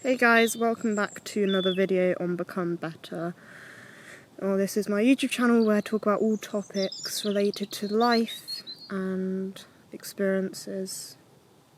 Hey guys, welcome back to another video on Become Better. This is my YouTube channel where I talk about all topics related to life and experiences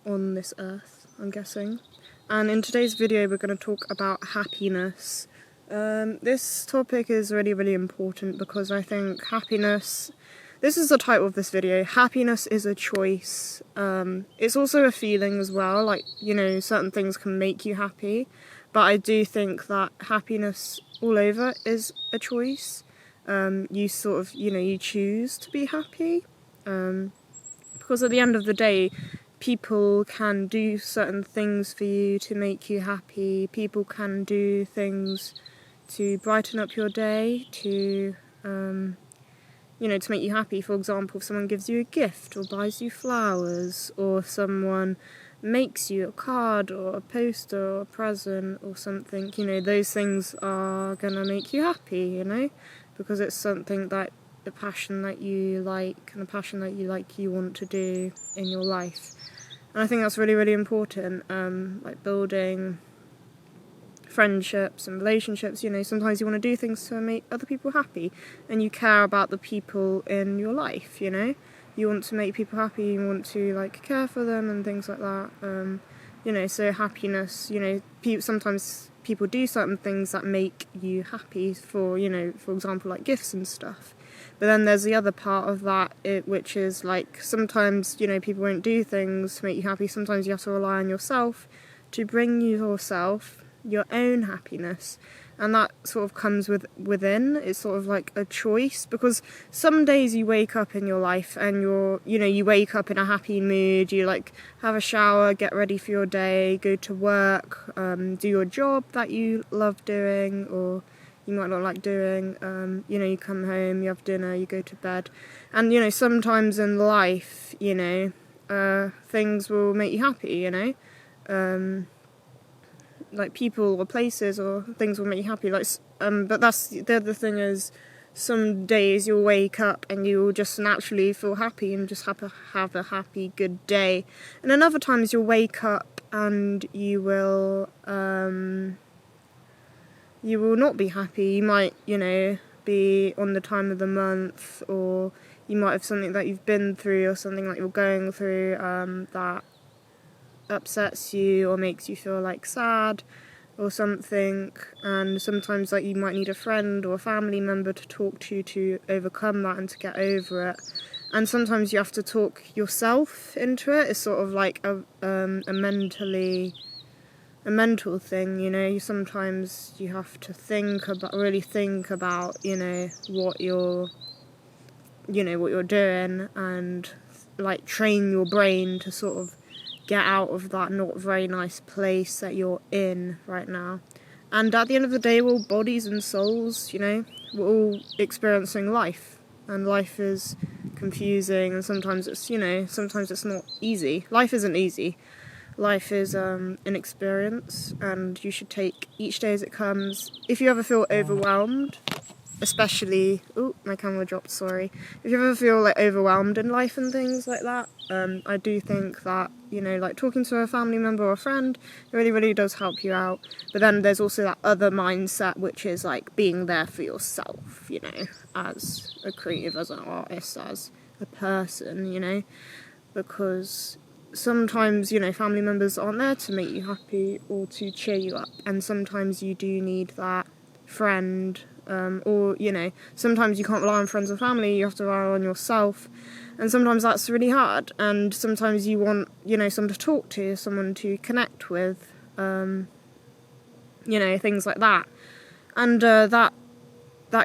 on this earth, I'm guessing. And in today's video we're going to talk about happiness. This topic is really important because I think happiness, this is the title of this video, happiness is a choice. It's also a feeling as well, like, you know, certain things can make you happy, but I do think that happiness all over is a choice. You sort of, you choose to be happy, because at the end of the day, people can do certain things for you to make you happy. People can do things to brighten up your day, to to make you happy. For example, if someone gives you a gift or buys you flowers, or someone makes you a card or a poster or a present or something, those things are gonna make you happy, because it's something that a passion that you like, and a passion that you want to do in your life. And I think that's really important, like building friendships and relationships. Sometimes you want to do things to make other people happy, and you care about the people in your life. You want to make people happy, you want to care for them and things like that. So happiness, sometimes people do certain things that make you happy, for example, like gifts and stuff. But then there's the other part of that, which is sometimes people won't do things to make you happy. Sometimes you have to rely on yourself to bring your own happiness, and that sort of comes within. It's sort of like a choice, because some days you wake up in your life and you wake up in a happy mood, you have a shower, get ready for your day, go to work, do your job that you love doing or you might not like doing, you come home, you have dinner, you go to bed, and sometimes in life, things will make you happy, like people or places or things will make you happy, but that's the other thing, is some days you'll wake up and you'll just naturally feel happy and just have a happy, good day, and then other times you'll wake up and you will not be happy. You might be on the time of the month, or you might have something that you've been through or something that you're going through that upsets you or makes you feel sad or something, and sometimes you might need a friend or a family member to talk to overcome that and to get over it, and sometimes you have to talk yourself into it. It's sort of like a mental thing, sometimes you have to really think about what you're doing, and train your brain to sort of get out of that not very nice place that you're in right now. And at the end of the day, we're all bodies and souls, we're all experiencing life, and life is confusing, and sometimes it's not easy. Life isn't easy. Life is an experience, and you should take each day as it comes. If you ever feel overwhelmed, especially, my camera dropped, sorry. If you ever feel overwhelmed in life and things like that, I do think that, talking to a family member or a friend, it really does help you out. But then there's also that other mindset, which is being there for yourself, as a creative, as an artist, as a person, because sometimes, family members aren't there to make you happy or to cheer you up, and sometimes you do need that friend, or sometimes you can't rely on friends or family, you have to rely on yourself, and sometimes that's really hard, and sometimes you want someone to talk to, someone to connect with, things like that, and that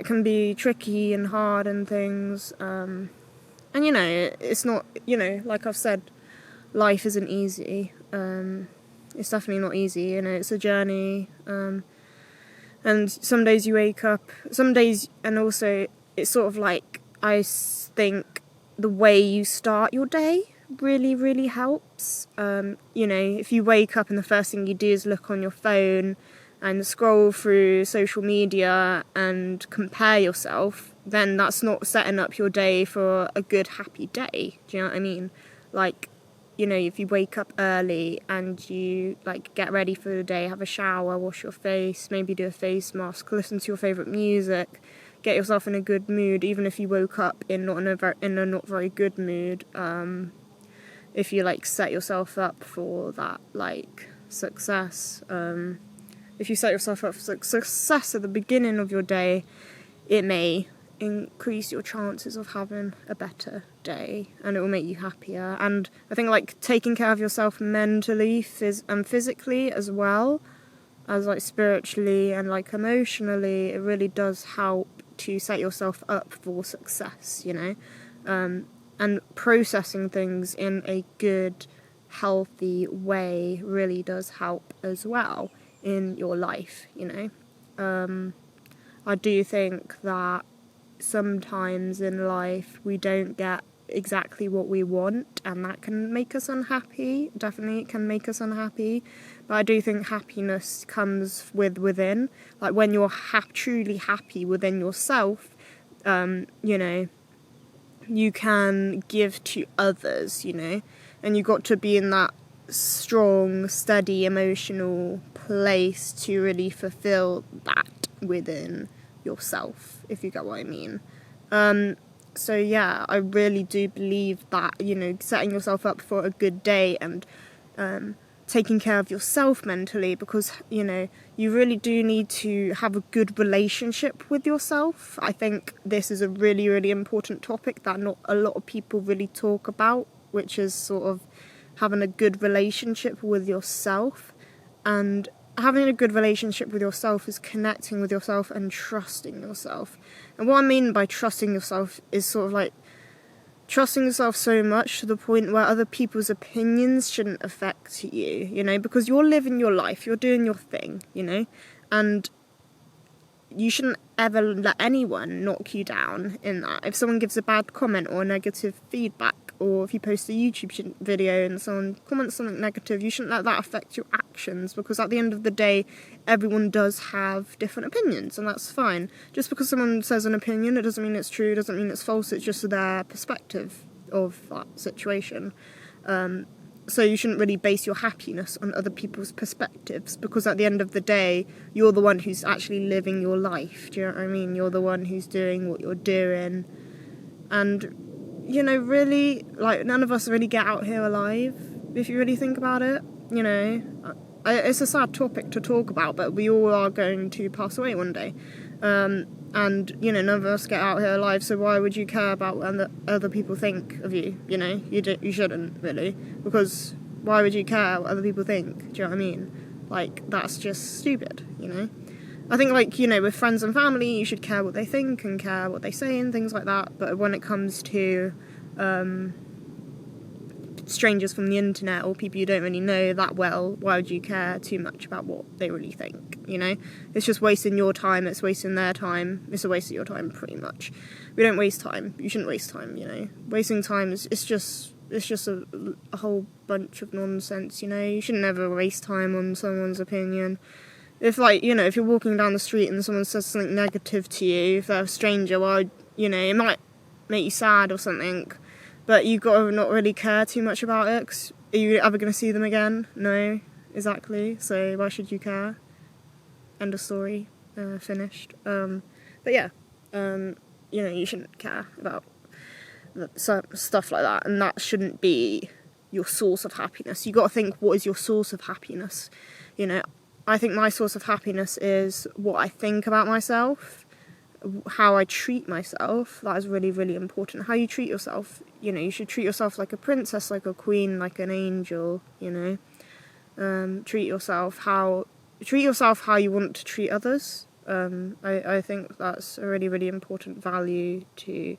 can be tricky and hard and things, and it's not, like I've said, life isn't easy. It's definitely not easy, it's a journey, and some days you wake up, some days, and also it's sort of I think the way you start your day really helps. If you wake up and the first thing you do is look on your phone and scroll through social media and compare yourself, then that's not setting up your day for a good, happy day. Do you know what I mean? you know, if you wake up early and you, like, get ready for the day, have a shower, wash your face, maybe do a face mask, listen to your favourite music, get yourself in a good mood, even if you woke up in a not very good mood, if you, like, set yourself up for that, like, success, if you set yourself up for success at the beginning of your day, it may increase your chances of having a better day, and it will make you happier. And I think, like, taking care of yourself mentally and physically, as well as, like, spiritually and, like, emotionally, it really does help to set yourself up for success, you know, and processing things in a good, healthy way really does help as well in your life, you know. I do think that sometimes in life we don't get exactly what we want, and that can make us unhappy. Definitely it can make us unhappy, but I do think happiness comes within, like, when you're truly happy within yourself, you know, you can give to others, you know, and you got to be in that strong, steady, emotional place to really fulfill that within yourself, if you get what I mean. So yeah, I really do believe that, you know, setting yourself up for a good day and taking care of yourself mentally, because, you know, you really do need to have a good relationship with yourself. I think this is a really, really important topic that not a lot of people really talk about, which is sort of having a good relationship with yourself. And having a good relationship with yourself is connecting with yourself and trusting yourself. And what I mean by trusting yourself is sort of like trusting yourself so much to the point where other people's opinions shouldn't affect you, you know, because you're living your life, you're doing your thing, you know, and you shouldn't ever let anyone knock you down in that. If someone gives a bad comment or negative feedback, or if you post a YouTube video and someone comments something negative, you shouldn't let that affect your actions, because at the end of the day, everyone does have different opinions, and that's fine. Just because someone says an opinion, it doesn't mean it's true, it doesn't mean it's false, it's just their perspective of that situation. So you shouldn't really base your happiness on other people's perspectives, because at the end of the day, you're the one who's actually living your life. Do you know what I mean? You're the one who's doing what you're doing. And, you know, really, like, none of us really get out here alive, if you really think about it. You know, it's a sad topic to talk about, but we all are going to pass away one day. And, you know, none of us get out here alive, so why would you care about what other people think of you, you know? You shouldn't, really, because why would you care what other people think? Do you know what I mean? Like, that's just stupid, you know? I think, like, you know, with friends and family, you should care what they think and care what they say and things like that, but when it comes to strangers from the internet or people you don't really know that well, why would you care too much about what they really think, you know? It's just wasting your time, it's wasting their time, it's a waste of your time, pretty much. We don't waste time, you shouldn't waste time, you know? Wasting time it's just a whole bunch of nonsense, you know? You should never waste time on someone's opinion. If, like, you know, if you're walking down the street and someone says something negative to you, if they're a stranger, well, you know, it might make you sad or something, but you've got to not really care too much about it, 'cause are you ever going to see them again? No, exactly, so why should you care? End of story, finished. But yeah, you know, you shouldn't care about stuff like that, and that shouldn't be your source of happiness. You got to think, what is your source of happiness? You know, I think my source of happiness is what I think about myself, how I treat myself. That is really, really important. How you treat yourself, you know, you should treat yourself like a princess, like a queen, like an angel, you know. Treat yourself how you want to treat others. I think that's a really, really important value to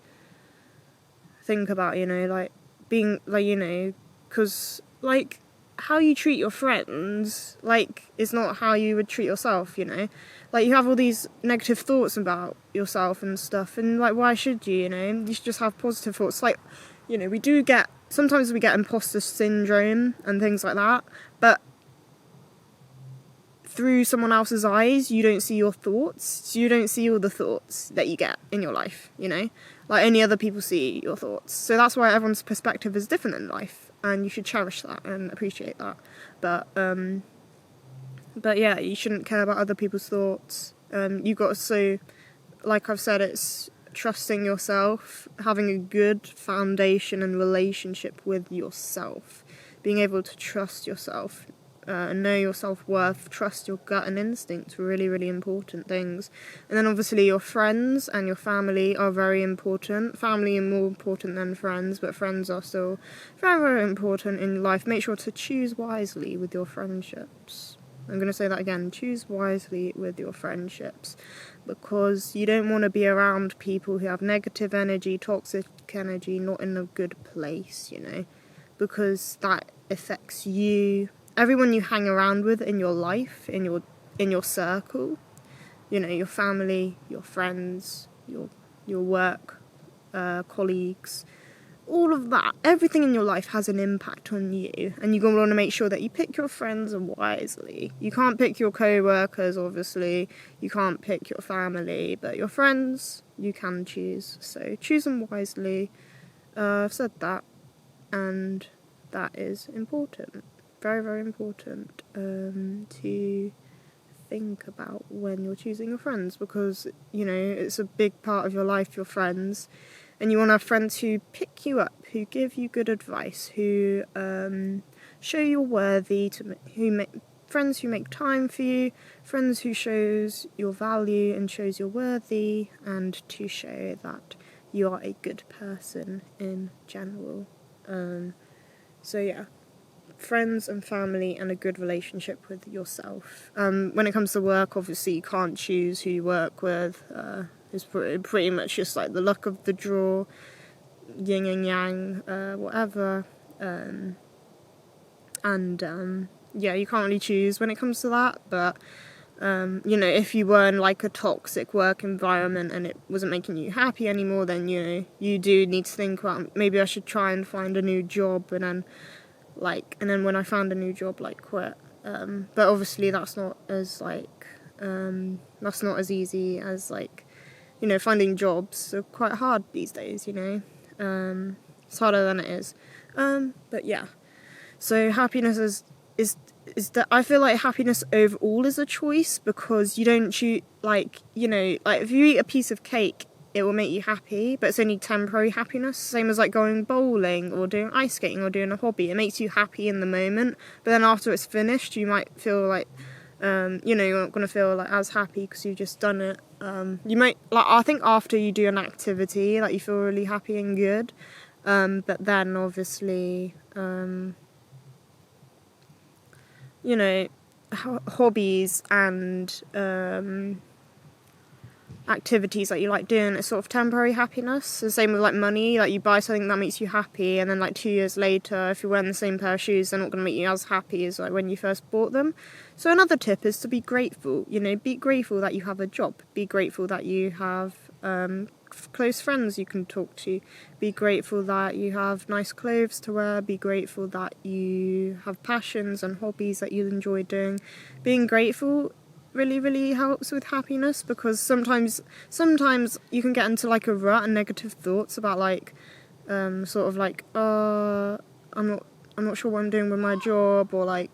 think about, you know, like, being, like, you know, because, like, how you treat your friends, like, is not how you would treat yourself, you know? Like, you have all these negative thoughts about yourself and stuff, and, like, why should you, you know? You should just have positive thoughts. Like, you know, sometimes we get imposter syndrome and things like that, but through someone else's eyes, you don't see your thoughts, so you don't see all the thoughts that you get in your life, you know? Like, only other people see your thoughts. So that's why everyone's perspective is different in life. and you should cherish that and appreciate that. But yeah, you shouldn't care about other people's thoughts. You got to, like I've said, it's trusting yourself, having a good foundation and relationship with yourself, being able to trust yourself, know your self-worth, trust your gut and instinct, really, really important things. And then obviously your friends and your family are very important. Family are more important than friends, but friends are still very, very important in life. Make sure to choose wisely with your friendships. I'm going to say that again, choose wisely with your friendships, because you don't want to be around people who have negative energy, toxic energy, not in a good place, because that affects you, everyone you hang around with in your life, in your circle, your family, your friends, your work colleagues, all of that, everything in your life has an impact on you, and you're going to want to make sure that you pick your friends wisely. You can't pick your co-workers, obviously, you can't pick your family, but your friends, you can choose, so choose them wisely. I've said that, and that is important, very, very important, to think about when you're choosing your friends, because, it's a big part of your life, your friends. And you want to have friends who pick you up, who give you good advice, who show you're worthy, friends who make time for you, friends who shows your value and shows you're worthy, and to show that you are a good person in general. So yeah, friends and family and a good relationship with yourself. When it comes to work, obviously you can't choose who you work with. It's pretty much just like the luck of the draw, yin and yang, whatever. Yeah, you can't really choose when it comes to that, but if you were in like a toxic work environment and it wasn't making you happy anymore, then you do need to think about, maybe I should try and find a new job, and then when I found a new job, quit. But obviously that's not as easy as finding jobs are quite hard these days, it's harder than it is. But yeah, so happiness is that I feel like happiness overall is a choice, because you don't choose, if you eat a piece of cake, it will make you happy, but it's only temporary happiness. Same as going bowling or doing ice skating or doing a hobby. It makes you happy in the moment, but then after it's finished, you might feel you're not going to feel as happy because you've just done it. You might, I think after you do an activity, you feel really happy and good, but then obviously, hobbies and activities that you like doing is sort of temporary happiness. The same with money, you buy something that makes you happy, and then 2 years later, if you're wearing the same pair of shoes, they're not going to make you as happy as when you first bought them. So another tip is to be grateful. Be grateful that you have a job, be grateful that you have close friends you can talk to, be grateful that you have nice clothes to wear, be grateful that you have passions and hobbies that you enjoy doing. Being grateful really, really helps with happiness, because sometimes you can get into a rut and negative thoughts about I'm not sure what I'm doing with my job, or I'm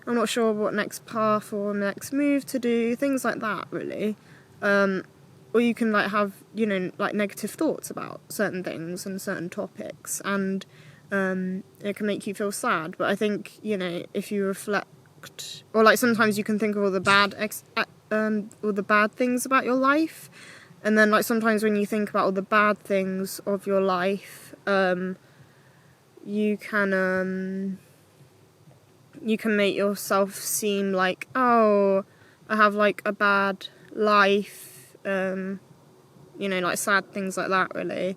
not sure what next path or next move to do, things like that, really. Or you can have negative thoughts about certain things and certain topics, and it can make you feel sad. But I think if you reflect, or sometimes you can think of all the bad things about your life, and then sometimes when you think about all the bad things of your life, you can make yourself seem oh, I have a bad life, sad things like that, really.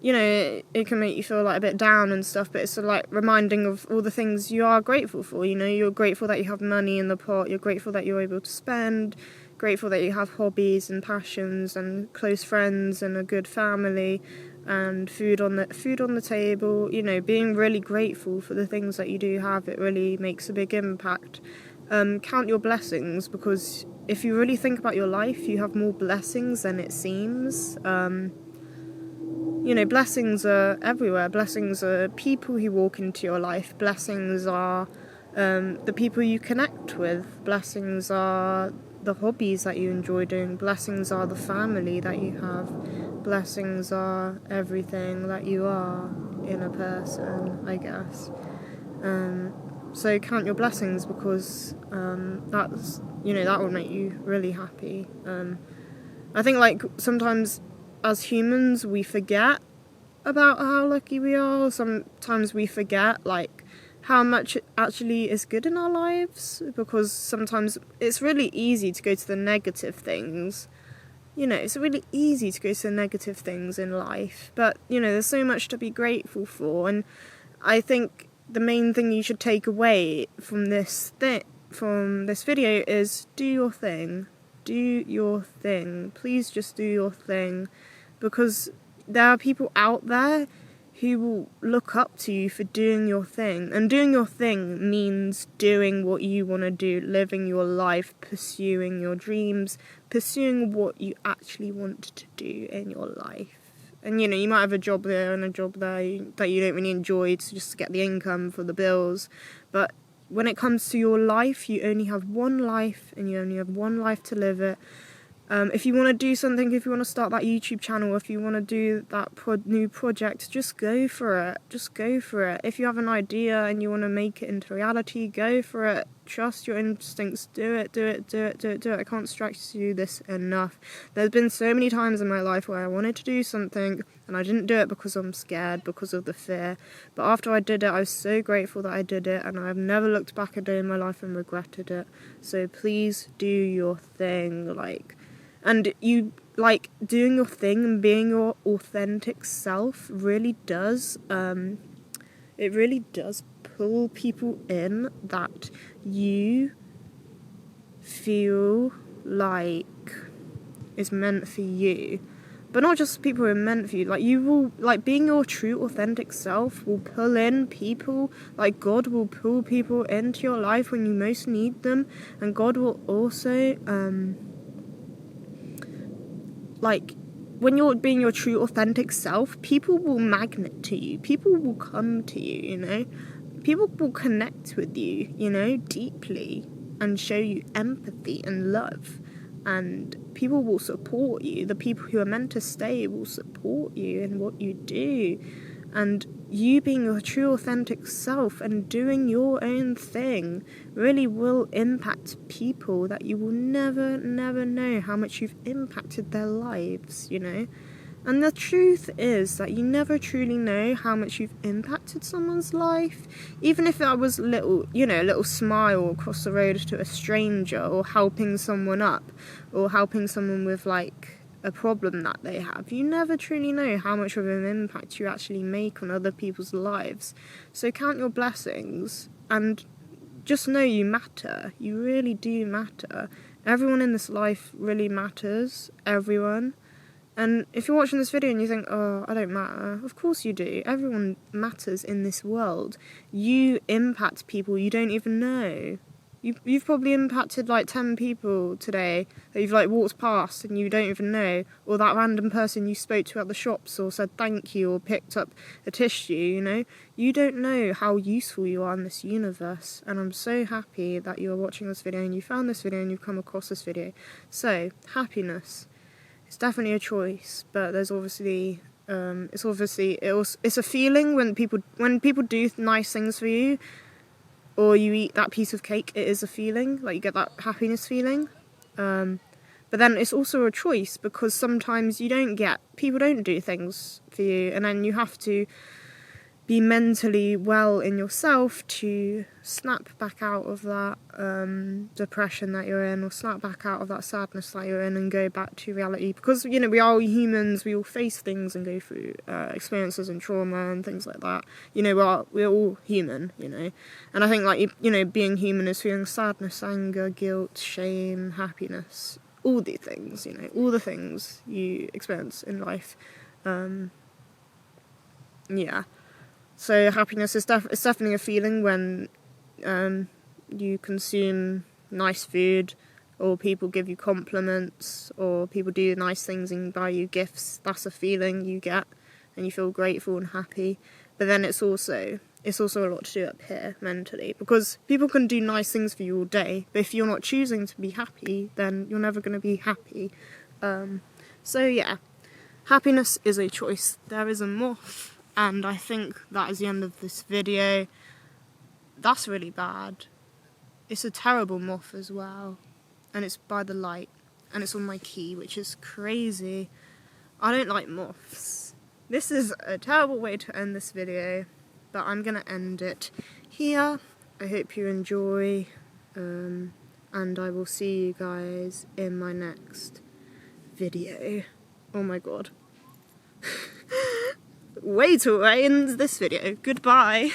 It can make you feel a bit down and stuff, but it's reminding of all the things you are grateful for. You're grateful that you have money in the pot, you're grateful that you're able to spend, grateful that you have hobbies and passions and close friends and a good family and food on the table. Being really grateful for the things that you do have, it really makes a big impact. Count your blessings, because if you really think about your life, you have more blessings than it seems. you know, blessings are everywhere. Blessings are people who walk into your life. Blessings are the people you connect with. Blessings are the hobbies that you enjoy doing. Blessings are the family that you have. Blessings are everything that you are in a person, I guess. So count your blessings, because that's, you know, that will make you really happy. I think, like, sometimes as humans we forget about how lucky we are. Sometimes we forget, like, how much actually is good in our lives, because sometimes it's really easy to go to the negative things. You know, it's really easy to go to the negative things in life, but, you know, there's so much to be grateful for. And I think the main thing you should take away from this video is do your thing. Do your thing. Please just do your thing, because there are people out there who will look up to you for doing your thing. And doing your thing means doing what you want to do, living your life, pursuing your dreams, pursuing what you actually want to do in your life. And, you know, you might have a job there and a job there that you don't really enjoy just to get the income for the bills. But when it comes to your life, you only have one life, and you only have one life to live it. If you want to do something, if you want to start that YouTube channel, if you want to do that new project, just go for it. Just go for it. If you have an idea and you want to make it into reality, go for it. Trust your instincts. Do it, do it, do it, do it, do it. I can't stress you this enough. There's been so many times in my life where I wanted to do something and I didn't do it because I'm scared, because of the fear. But after I did it, I was so grateful that I did it, and I've never looked back a day in my life and regretted it. So please do your thing, and you, like, doing your thing and being your authentic self really does, it really does pull people in that you feel like is meant for you. But not just people who are meant for you, like, you will, like, being your true authentic self will pull in people, like, God will pull people into your life when you most need them, and God will also, like, when you're being your true authentic self, people will magnet to you. People will come to you, you know. People will connect with you, you know, deeply, and show you empathy and love. And people will support you. The people who are meant to stay will support you in what you do. And you being your true authentic self and doing your own thing really will impact people that you will never know how much you've impacted their lives, you know. And the truth is that you never truly know how much you've impacted someone's life. Even if that was a little smile across the road to a stranger, or helping someone up, or helping someone with, like, a problem that they have. You never truly know how much of an impact you actually make on other people's lives. So count your blessings, and just know you matter. You really do matter. Everyone in this life really matters. Everyone. And if you're watching this video and you think, oh, I don't matter, of course you do. Everyone matters in this world. You impact people you don't even know. You've probably impacted, like, 10 people today that you've, like, walked past and you don't even know, or that random person you spoke to at the shops, or said thank you, or picked up a tissue, you know. You don't know how useful you are in this universe, and I'm so happy that you are watching this video and you found this video and you've come across this video. So, happiness. It's definitely a choice, but there's obviously, it's a feeling when people do nice things for you, or you eat that piece of cake. It is a feeling, like, you get that happiness feeling. But then it's also a choice, because sometimes people don't do things for you, and then you have to be mentally well in yourself to snap back out of that depression that you're in, or snap back out of that sadness that you're in, and go back to reality. Because, you know, we are all humans, we all face things and go through experiences and trauma and things like that. You know, we're all human, you know. And I think, like, you know, being human is feeling sadness, anger, guilt, shame, happiness, all these things, you know, all the things you experience in life. Yeah. So happiness is it's definitely a feeling when you consume nice food, or people give you compliments, or people do nice things and buy you gifts. That's a feeling you get. and you feel grateful and happy. But then it's also a lot to do up here mentally, because people can do nice things for you all day, but if you're not choosing to be happy, then you're never going to be happy. So yeah, happiness is a choice. There is a moth, and I think that is the end of this video. That's really bad. It's a terrible moth as well, and it's by the light, and it's on my key, which is crazy. I don't like moths. This is a terrible way to end this video, but I'm gonna end it here. I hope you enjoy, and I will see you guys in my next video. Oh my god. Way to end this video. Goodbye.